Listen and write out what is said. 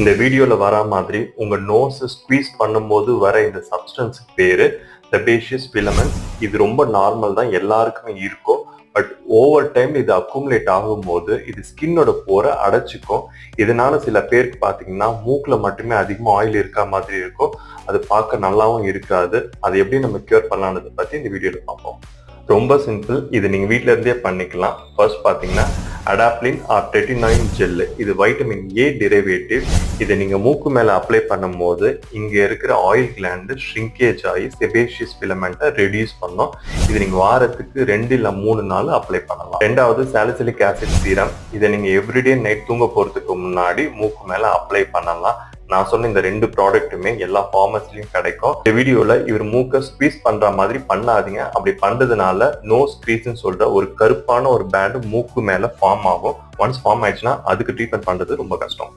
இந்த வீடியோல வர மாதிரி உங்க நோஸ் ஸ்குவீஸ் பண்ணும்போது வர இந்த சப்ஸ்டன்ஸ் பேரு செபேஷியஸ் ஃபிலமெண்ட். இது ரொம்ப நார்மல் தான், எல்லாருக்குமே இருக்கும். பட் ஓவர் டைம் இது அக்குமுலேட் ஆகும்போது இது ஸ்கின்னோட போரை அடைச்சிக்கும். இதனால சில பேருக்கு பாத்தீங்கன்னா மூக்குல மட்டுமே அதிகமா ஆயில் இருக்க மாதிரி இருக்கும். அது பார்க்க நல்லாவும் இருக்காது. அதை எப்படி நம்ம கியூர் பண்ணலாம்ன்றதை பத்தி இந்த வீடியோல பார்ப்போம். ரொம்ப சிம்பிள், இது நீங்க வீட்ல இருந்தே பண்ணிக்கலாம். ஃபர்ஸ்ட் பாத்தீங்கன்னா அடாப்ளின் ஆர் ரெட்டினாயின் ஜெல். இது வைட்டமின் ஏ டெரிவேட்டிவ். இதை நீங்க மூக்கு மேல அப்ளை பண்ணும்போது இங்க இருக்கிற ஆயில் கிளாண்ட் ஷ்ரிங்கேஜ் ஆகி செபேஷியஸ் ஃபிலமெண்ட்டை ரெடியூஸ் பண்ணும். இது நீங்க வாரத்துக்கு 2 இல்ல 3 நாள் அப்ளை பண்ணலாம். ரெண்டாவது சாலிசிலிக் ஆசிட் சீரம். இதை நீங்க எவ்ரிடே நைட் தூங்க போறதுக்கு முன்னாடி மூக்கு மேல அப்ளை பண்ணலாம். நான் சொன்ன இந்த 2 ப்ராடக்ட்டுமே எல்லா ஃபார்மசிலையும் கிடைக்கும். இந்த வீடியோல இவர் மூக்கை ஸ்குவீஸ் பண்ற மாதிரி பண்ணாதீங்க. அப்படி பண்றதுனால நோஸ் கிரீஸ்ன்னு சொல்ற ஒரு கருப்பான ஒரு பேண்ட் மூக்கு மேல ஃபார்ம் ஆகும். ஒன்ஸ் ஃபார்ம் ஆயிடுச்சுன்னா அதுக்கு ட்ரீட்மெண்ட் பண்றது ரொம்ப கஷ்டம்.